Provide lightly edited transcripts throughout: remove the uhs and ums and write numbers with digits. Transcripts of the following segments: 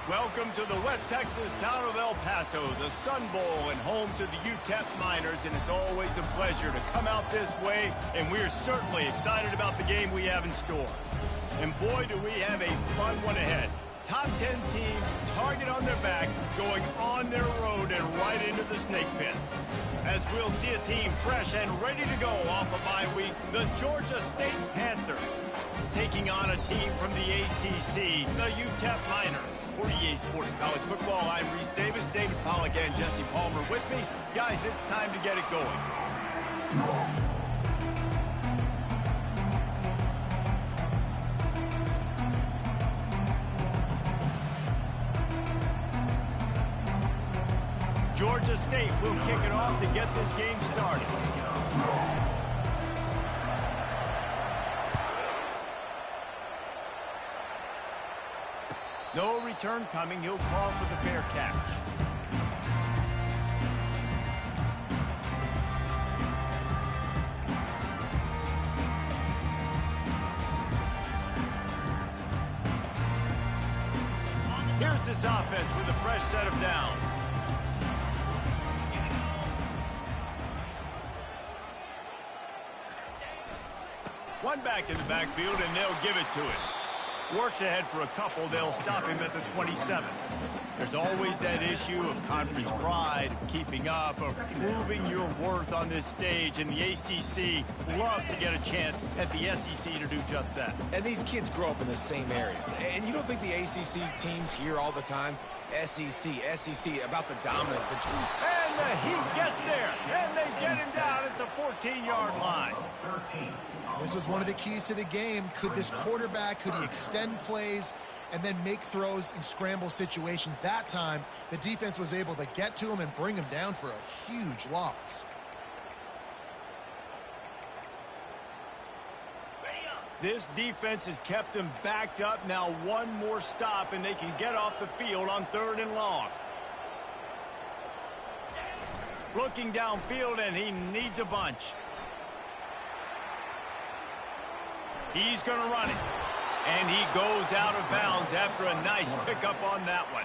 Welcome to the West Texas town of El Paso, the Sun Bowl, and home to the UTEP Miners, and it's always a pleasure to come out this way, and we're certainly excited about the game we have in store. And boy, do we have a fun one ahead. Top 10 teams, target on their back, going on their road and right into the snake pit. As we'll see a team fresh and ready to go off a bye week, the Georgia State Panthers, taking on a team from the ACC, the UTEP Miners. For EA Sports College Football, I'm Reese Davis, David Pollack, and Jesse Palmer with me. Guys, it's time to get it going. Georgia State will kick it off to get this game started. No return coming. He'll call for the fair catch. Here's this offense with a fresh set of downs. One back in the backfield, and they'll give it to him. Works ahead for a couple. They'll stop him at the 27. There's always that issue of conference pride, of keeping up, of proving your worth on this stage, and the ACC loves to get a chance at the SEC to do just that. And these kids grow up in the same area. And you don't think the ACC teams hear all the time, SEC, about the dominance that you... And the Heat gets there, and they get him down at the 14-yard line. This was one of the keys to the game. Could this quarterback, could he extend plays and then make throws in scramble situations? That time, the defense was able to get to him and bring him down for a huge loss. This defense has kept them backed up. Now one more stop, and they can get off the field on 3rd and long. Looking downfield, and he needs a bunch. He's going to run it. And he goes out of bounds after a nice pickup on that one.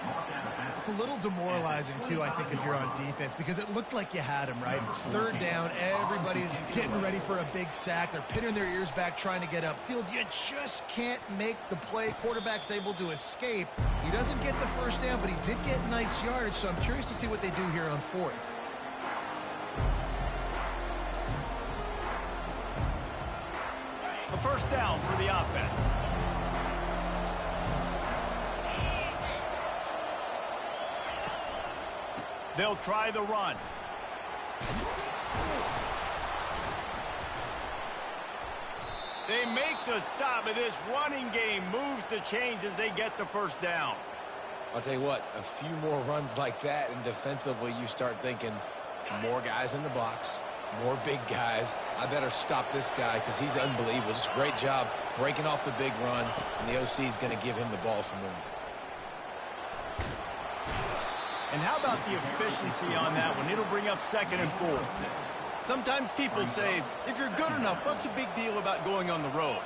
It's a little demoralizing, too, I think, if you're on defense, because it looked like you had him, right? It's 3rd down. Everybody's getting ready for a big sack. They're pinning their ears back trying to get upfield. You just can't make the play. Quarterback's able to escape. He doesn't get the 1st down, but he did get nice yardage, so I'm curious to see what they do here on 4th. A 1st down for the offense. They'll try the run. They make the stop, and this running game moves the chains as they get the 1st down. I'll tell you what, a few more runs like that, and defensively you start thinking more guys in the box, more big guys. I better stop this guy because he's unbelievable. Just great job breaking off the big run, and the OC is going to give him the ball some more. And how about the efficiency on that one? It'll bring up 2nd and 4. Sometimes people say, if you're good enough, what's the big deal about going on the road?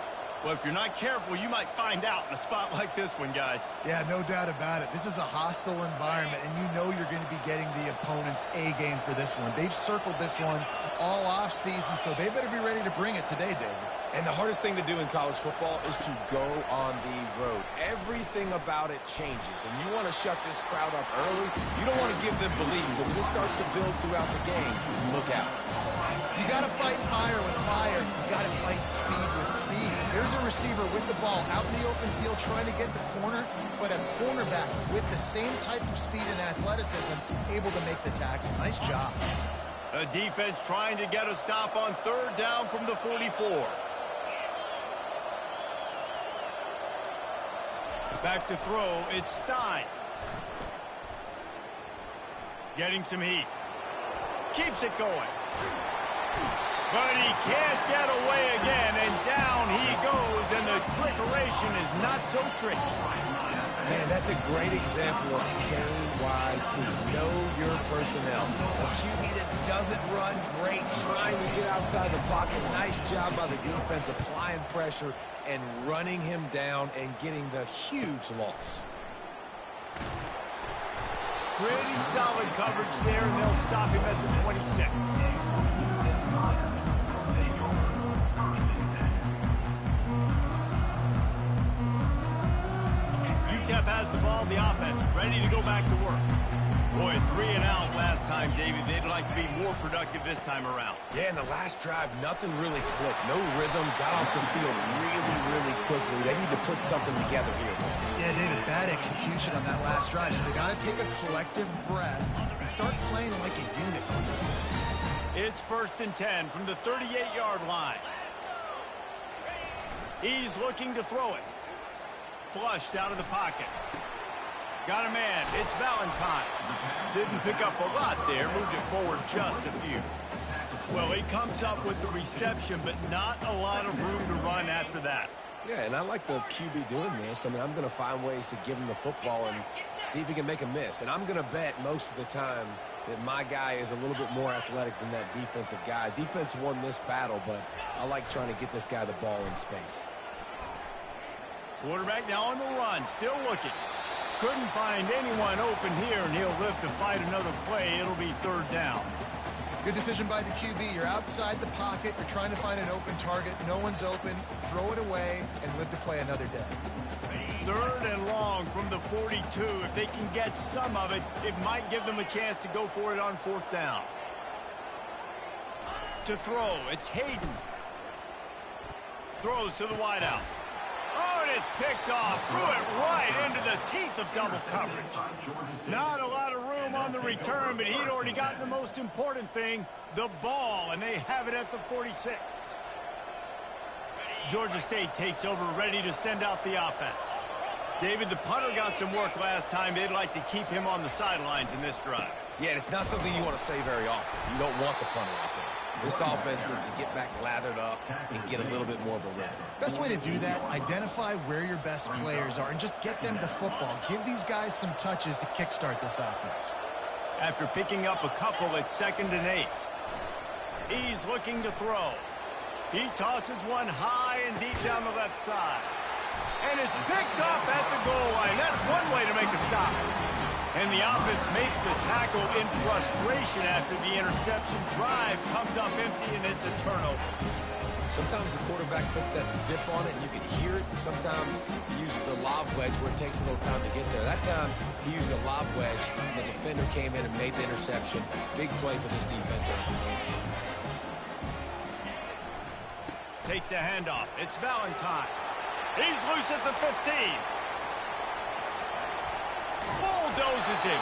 Well, if you're not careful, you might find out in a spot like this one, guys. Yeah, no doubt about it. This is a hostile environment, and you know you're going to be getting the opponent's A game for this one. They've circled this one all offseason, so they better be ready to bring it today, David. And the hardest thing to do in college football is to go on the road. Everything about it changes, and you want to shut this crowd up early. You don't want to give them belief, because if it starts to build throughout the game, look out. You got to fight fire with fire. You got to fight speed with speed. There's a receiver with the ball out in the open field trying to get the corner, but a cornerback with the same type of speed and athleticism able to make the tackle. Nice job. The defense trying to get a stop on 3rd down from the 44. Back to throw, it's Stein. Getting some heat. Keeps it going. But he can't get away again, and down he goes, and the trickeration is not so tricky. Man, that's a great example of KYP. Know your personnel. A QB that doesn't run great, trying to get outside the pocket. Nice job by the defense applying pressure and running him down and getting the huge loss. Pretty solid coverage there, and they'll stop him at the 26. UTEP has the ball, the offense ready to go back to work. Boy, 3 and out last time, David. They'd like to be more productive this time around. Yeah, in the last drive, nothing really clicked. No rhythm, got off the field really quickly. They need to put something together here. Yeah, David, bad execution on that last drive. So they got to take a collective breath and start playing like a unit on this one. It's 1st and 10 from the 38-yard line. He's looking to throw it. Flushed out of the pocket. Got a man. It's Valentine. Didn't pick up a lot there. Moved it forward just a few. Well, he comes up with the reception, but not a lot of room to run after that. Yeah, and I like the QB doing this. I mean, I'm going to find ways to give him the football and see if he can make a miss. And I'm going to bet most of the time that my guy is a little bit more athletic than that defensive guy. Defense won this battle, but I like trying to get this guy the ball in space. Quarterback now on the run, still looking. Couldn't find anyone open here, and he'll live to fight another play. It'll be 3rd down. Good decision by the QB. You're outside the pocket. You're trying to find an open target. No one's open. Throw it away and live to play another day. 3rd and long from the 42. If they can get some of it, it might give them a chance to go for it on 4th down. To throw, it's Hayden. Throws to the wideout. Oh, and it's picked off. Threw it right into the teeth of double coverage. Not a lot of room on the return, but he'd already gotten the most important thing, the ball, and they have it at the 46. Georgia State takes over, ready to send out the offense. David, the punter got some work last time. They'd like to keep him on the sidelines in this drive. Yeah, it's not something you want to say very often. You don't want the punter out there. This offense needs to get back lathered up and get a little bit more of a rhythm. Best way to do that, identify where your best players are and just get them the football. Give these guys some touches to kickstart this offense. After picking up a couple, it's 2nd and 8. He's looking to throw. He tosses one high and deep down the left side. And it's picked off at the goal line. That's one way to make a stop. And the offense makes the tackle in frustration after the interception. Drive comes up empty, and it's a turnover. Sometimes the quarterback puts that zip on it, and you can hear it. Sometimes he uses the lob wedge where it takes a little time to get there. That time, he used the lob wedge, and the defender came in and made the interception. Big play for this defense. Takes a handoff. It's Valentine. He's loose at the 15. Bulldozes him.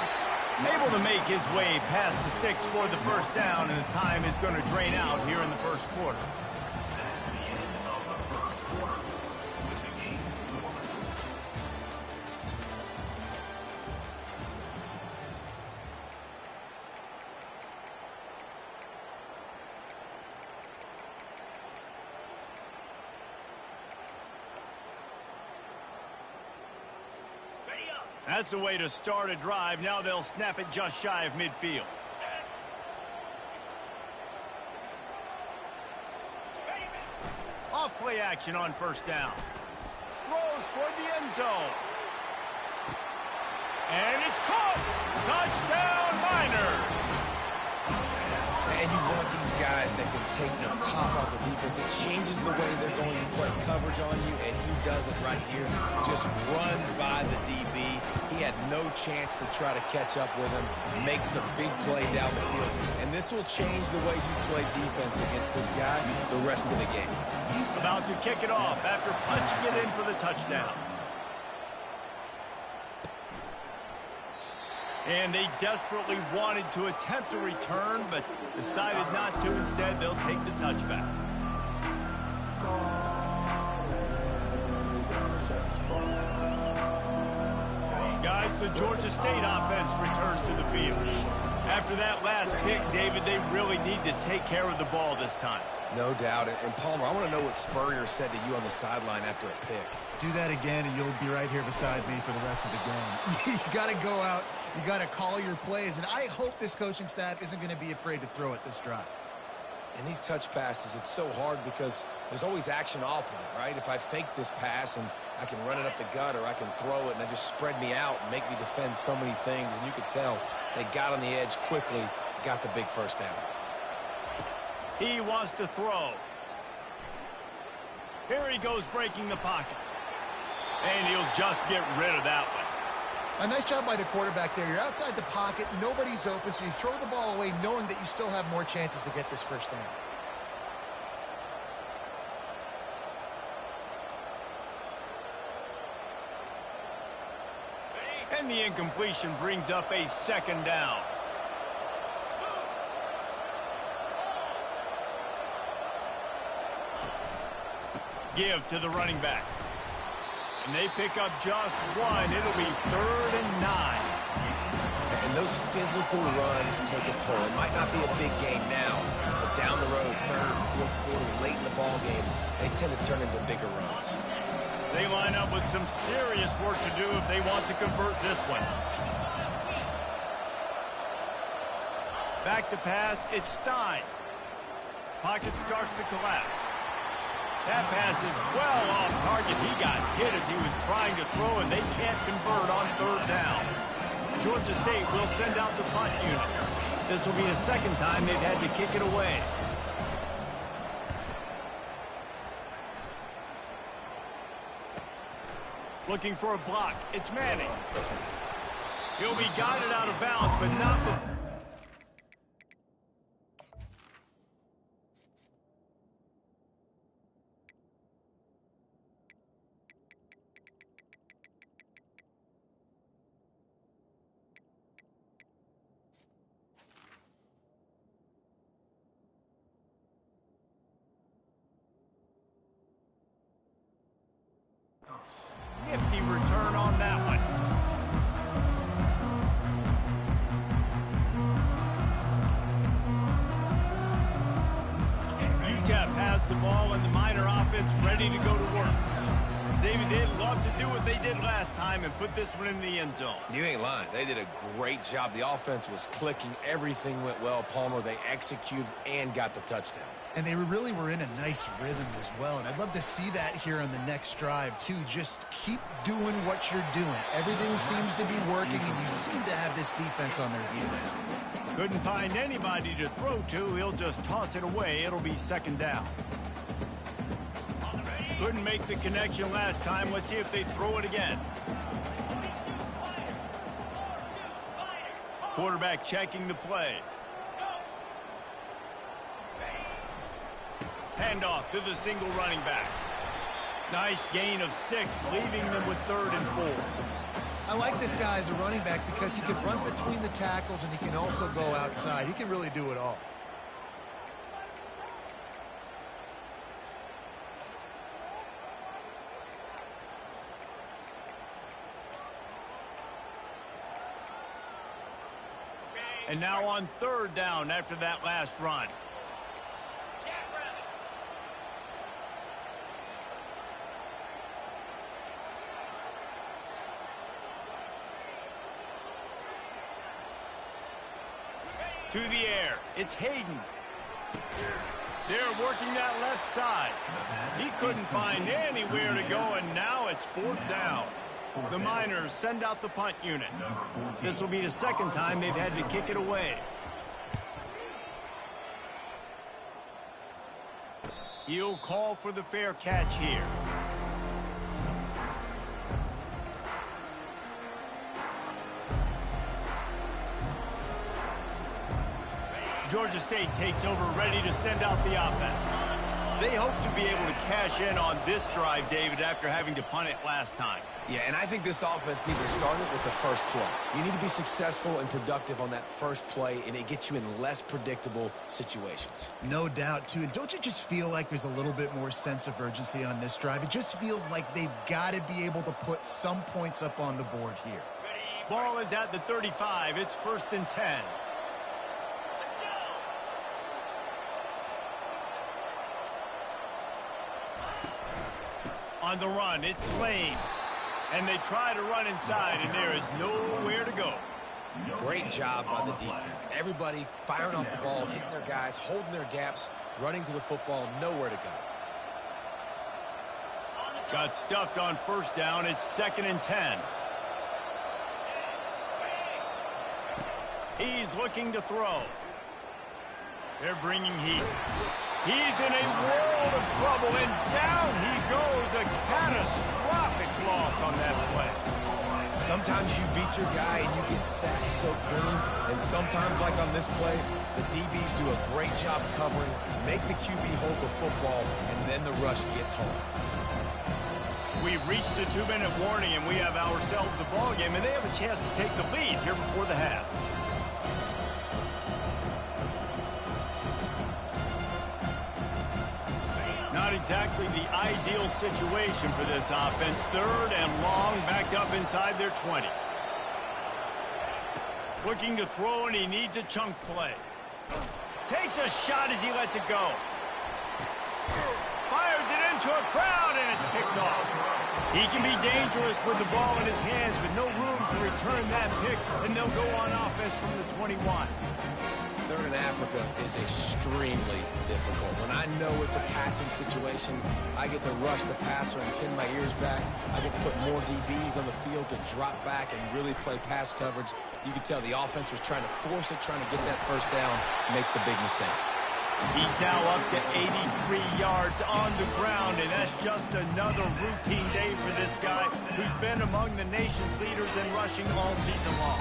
Able to make his way past the sticks for the 1st down, and the time is going to drain out here in the 1st quarter. That's the way to start a drive. Now they'll snap it just shy of midfield. Off play action on 1st down. Throws toward the end zone. And it's caught. Touchdown, Miners. And you want these guys that can take the top off the defense. It changes the way they're going to play coverage on you, and he does it right here. Just runs by the DB. He had no chance to try to catch up with him. Makes the big play down the field. And this will change the way you play defense against this guy the rest of the game. About to kick it off after punching it in for the touchdown. And they desperately wanted to attempt a return, but decided not to. Instead, they'll take the touchback. Guys, the Georgia State offense returns to the field. After that last pick, David, they really need to take care of the ball this time. No doubt. And Palmer, I want to know what Spurrier said to you on the sideline after a pick. Do that again, and you'll be right here beside me for the rest of the game. You got to go out. You got to call your plays, and I hope this coaching staff isn't going to be afraid to throw it this drive. And these touch passes, it's so hard because there's always action off of it, right? If I fake this pass and I can run it up the gut or I can throw it and they just spread me out and make me defend so many things. And you could tell they got on the edge quickly, got the big first down. He wants to throw. Here he goes breaking the pocket. And he'll just get rid of that one. A nice job by the quarterback there. You're outside the pocket, nobody's open, so you throw the ball away knowing that you still have more chances to get this first down. And the incompletion brings up a second down. Give to the running back. And they pick up just one. It'll be 3rd and 9. And those physical runs take a toll. It might not be a big game now, but down the road, 3rd, 4th quarter, late in the ball games, they tend to turn into bigger runs. They line up with some serious work to do if they want to convert this one. Back to pass, it's Stein. Pocket starts to collapse. That pass is well off target. He got hit as he was trying to throw, and they can't convert on 3rd down. Georgia State will send out the punt unit. This will be the second time they've had to kick it away. Looking for a block. It's Manning. He'll be guided out of bounds, but not before. Nifty return on that one. UTEP has the ball and the Miner offense ready to go to work. David, they'd love to do what they did last time and put this one in the end zone. You ain't lying. They did a great job. The offense was clicking. Everything went well, Palmer. They executed and got the touchdown. And they really were in a nice rhythm as well. And I'd love to see that here on the next drive, too. Just keep doing what you're doing. Everything seems to be working, and you seem to have this defense on their heels. Couldn't find anybody to throw to. He'll just toss it away. It'll be 2nd down. Couldn't make the connection last time. Let's see if they throw it again. Quarterback checking the play. Handoff to the single running back. Nice gain of 6, leaving them with 3rd and 4. I like this guy as a running back because he can run between the tackles and he can also go outside. He can really do it all. And now on 3rd down after that last run. To the air. It's Hayden. They're working that left side. He couldn't find anywhere to go, and now it's 4th down. The Miners send out the punt unit. This will be the second time they've had to kick it away. He'll call for the fair catch here. Georgia State takes over, ready to send out the offense. They hope to be able to cash in on this drive, David, after having to punt it last time. Yeah, and I think this offense needs to start it with the first play. You need to be successful and productive on that first play, and it gets you in less predictable situations. No doubt, too. And don't you just feel like there's a little bit more sense of urgency on this drive? It just feels like they've got to be able to put some points up on the board here. Ball is at the 35. It's 1st and 10. On the run, it's Lane. And they try to run inside, and there is nowhere to go. Great job by the defense. Everybody firing off the ball, hitting their guys, holding their gaps. running to the football, nowhere to go. Got stuffed on first down. It's 2nd and 10. He's looking to throw. They're bringing heat. He's in a world of trouble, and down he goes. A catastrophic loss on that play. Sometimes you beat your guy and you get sacked so clean, and sometimes, like on this play, the DBs do a great job covering, make the QB hold the football, and then the rush gets home. We've reached the 2-minute warning, and we have ourselves a ball game, and they have a chance to take the lead here before the half. Not exactly the ideal situation for this offense. 3rd and long, backed up inside their 20. Looking to throw, and he needs a chunk play. Takes a shot as he lets it go. Fires it into a crowd, and it's picked off. He can be dangerous with the ball in his hands, but no room to return that pick, and they'll go on offense from the 21. 3rd and Africa is extremely difficult. When I know it's a passing situation, I get to rush the passer and pin my ears back. I get to put more DBs on the field to drop back and really play pass coverage. You can tell the offense was trying to force it, trying to get that first down, makes the big mistake. He's now up to 83 yards on the ground, and that's just another routine day for this guy who's been among the nation's leaders in rushing all season long.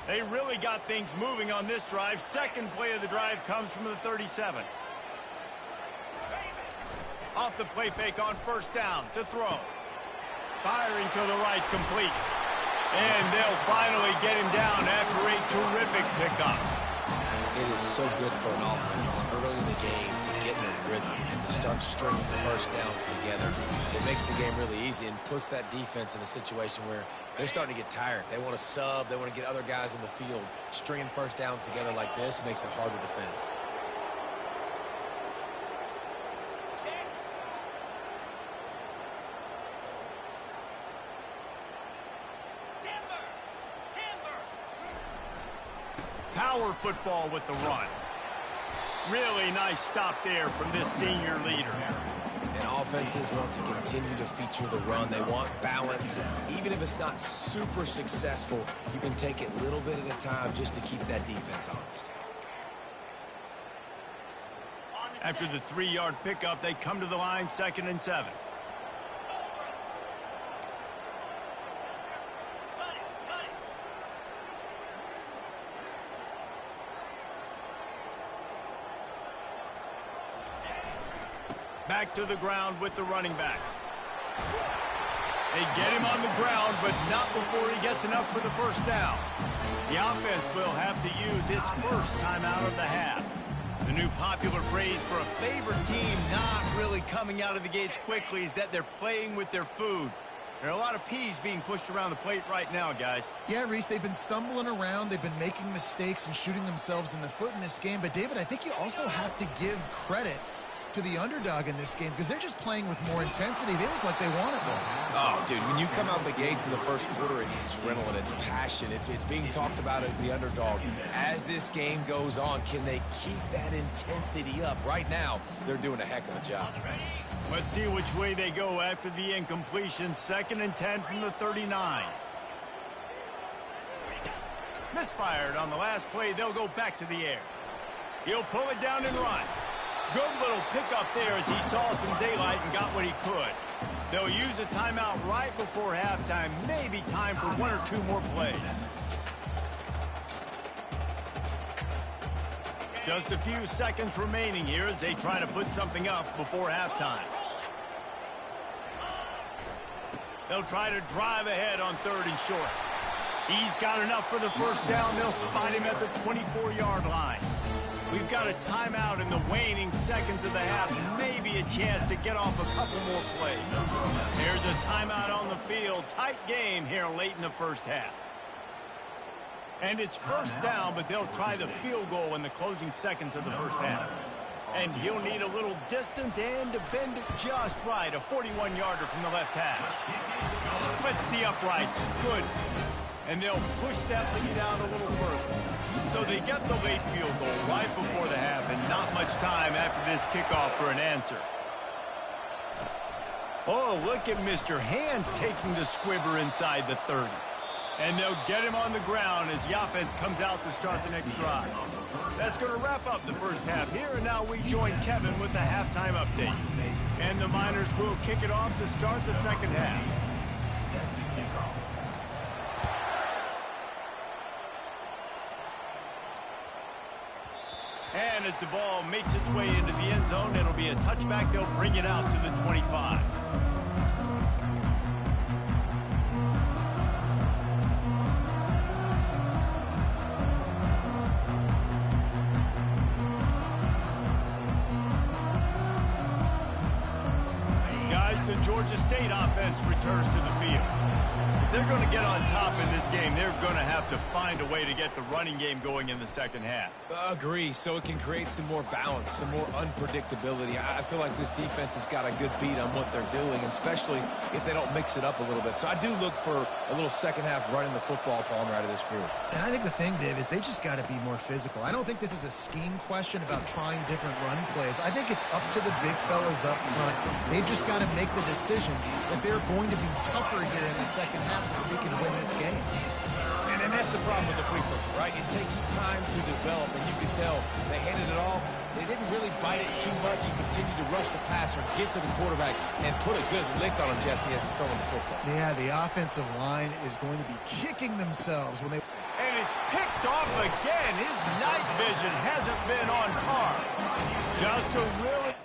They really got things moving on this drive. 2nd play of the drive comes from the 37. Off the play fake on first down to throw. Firing to the right, complete. And they'll finally get him down after a terrific pickup. It is so good for an offense early in the game to get in a rhythm and to start stringing the first downs together. It makes the game really easy and puts that defense in a situation where they're starting to get tired. They want to sub. They want to get other guys in the field. Stringing first downs together like this makes it hard to defend. Power football with the run. Really nice stop there from this senior leader. And offenses want to continue to feature the run. They want balance. Even if it's not super successful, you can take it a little bit at a time just to keep that defense honest. After the 3-yard pickup, they come to the line, 2nd and 7. Back to the ground with the running back. They get him on the ground, but not before he gets enough for the first down. The offense will have to use its first timeout of the half. The new popular phrase for a favored team not really coming out of the gates quickly is that they're playing with their food. There are a lot of peas being pushed around the plate right now, guys. Yeah, Reese, they've been stumbling around. They've been making mistakes and shooting themselves in the foot in this game. But, David, I think you also have to give credit to the underdog in this game because they're just playing with more intensity. They look like they want it more. Oh, dude, when you come out the gates in the first quarter, it's adrenaline, it's passion, it's being talked about as the underdog. As this game goes on, can they keep that intensity up? Right now, they're doing a heck of a job. Let's see which way they go after the incompletion. 2nd and 10 from the 39. Misfired on the last play. They'll go back to the air. He'll pull it down and run. Good little pickup there as he saw some daylight and got what he could. They'll use a timeout right before halftime. Maybe time for 1 or 2 more plays. Just a few seconds remaining here as they try to put something up before halftime. They'll try to drive ahead on 3rd and short. He's got enough for the first down. They'll spot him at the 24-yard line. We've got a timeout in the waning seconds of the half. Maybe a chance to get off a couple more plays. There's a timeout on the field. Tight game here late in the first half. And it's first down, but they'll try the field goal in the closing seconds of the first half. And he'll need a little distance and to bend it just right. A 41-yarder from the left hash. Splits the uprights. Good. and they'll push that lead out a little further. So they get the late field goal right before the half, and not much time after this kickoff for an answer. Oh, look at Mr. Hands taking the squibber inside the 30. And they'll get him on the ground as the offense comes out to start the next drive. That's going to wrap up the first half here, and now we join Kevin with the halftime update. And the Miners will kick it off to start the second half. And as the ball makes its way into the end zone, it'll be a touchback. They'll bring it out to the 25. Guys, the Georgia State offense returns to the field. If they're going to get on top in this game, they're going to have to find a way to get the running game going in the second half. Agree, so it can create some more balance, some more unpredictability. I feel like this defense has got a good beat on what they're doing, especially if they don't mix it up a little bit. So I do look for a little second half running the football Palmer out of this group. And I think the thing, Dave, is they just got to be more physical. I don't think this is a scheme question about trying different run plays. I think it's up to the big fellas up front. They've just got to make the decision that they're going to be tougher here in the second half so that we can win this game. And that's the problem with the free throw, right? It takes time to develop, and you can tell they handed it off. They didn't really bite it too much and continue to rush the passer, get to the quarterback, and put a good lick on him, Jesse, as he's throwing the football. Yeah, the offensive line is going to be kicking themselves when they... And it's picked off again. His night vision hasn't been on par. Just a really...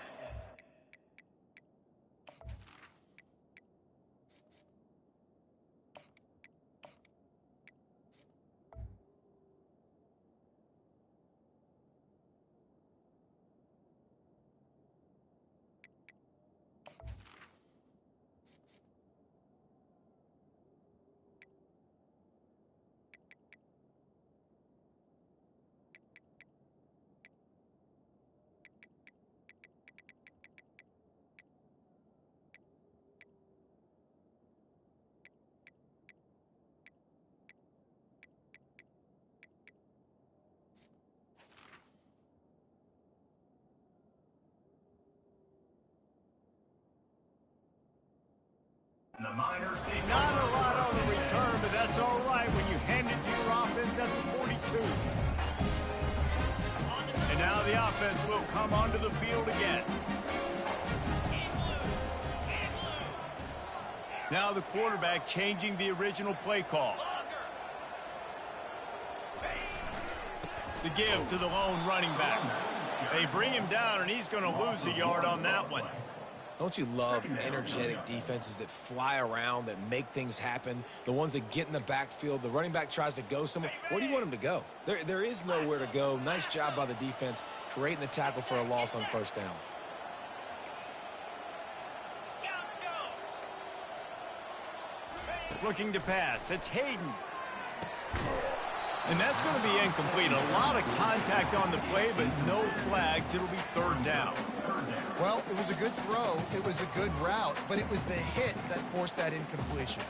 Not a lot on the return, but that's all right when you hand it to your offense at the 42. And now the offense will come onto the field again. Now the quarterback changing the original play call. The give to the lone running back. They bring him down, and he's going to lose a yard on that one. Don't you love energetic defenses that fly around, that make things happen, the ones that get in the backfield? The running back tries to go somewhere. Where do you want him to go? There is nowhere to go. Nice job by the defense creating the tackle for a loss on first down. Looking to pass. It's Hayden. And that's going to be incomplete. A lot of contact on the play, but no flags. It'll be third down. Well, it was a good throw. It was a good route, but it was the hit that forced that incompletion.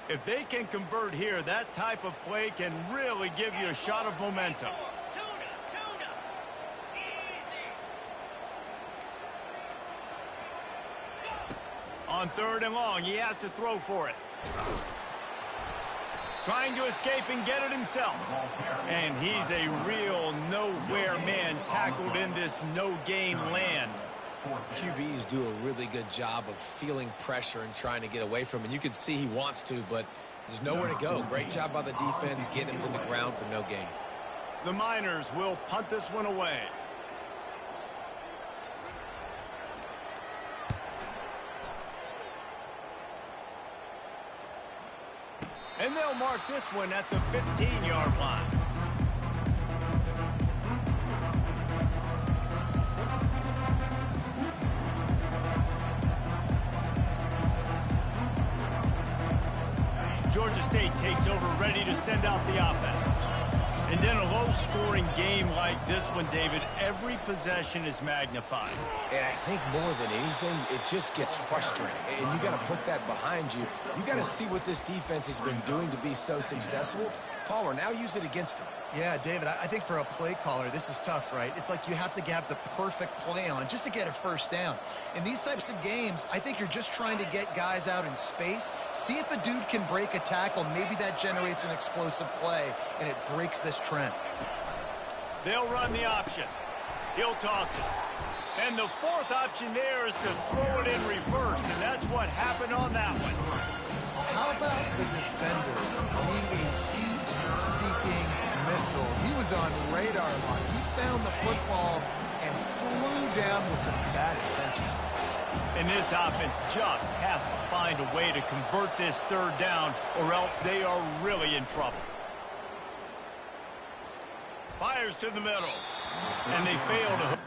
If they can convert here, that type of play can really give you a shot of momentum. On third and long, he has to throw for it. Trying to escape and get it himself. And he's a real nowhere man tackled in this no-gain land. QBs do a really good job of feeling pressure and trying to get away from it. And you can see he wants to, but there's nowhere to go. Great job by the defense getting him to the ground for no gain. The Miners will punt this one away. And they'll mark this one at the 15-yard line. Georgia State takes over, ready to send out the offense. And in a low-scoring game like this one, David, every possession is magnified. And I think more than anything, it just gets frustrating. And you got to put that behind you. You got to see what this defense has been doing to be so successful. Caller, now use it against them. Yeah, David, I think for a play caller, this is tough, right? It's like you have to have the perfect play on just to get a first down. In these types of games, I think you're just trying to get guys out in space, see if a dude can break a tackle. Maybe that generates an explosive play, and it breaks this trend. They'll run the option. He'll toss it. And the fourth option there is to throw it in reverse, and that's what happened on that one. How about the defender being a heat-seeking missile? He was on radar lock. He found the football and flew down with some bad intentions. And this offense just has to find a way to convert this third down, or else they are really in trouble. Fires to the middle, and they fail to hook.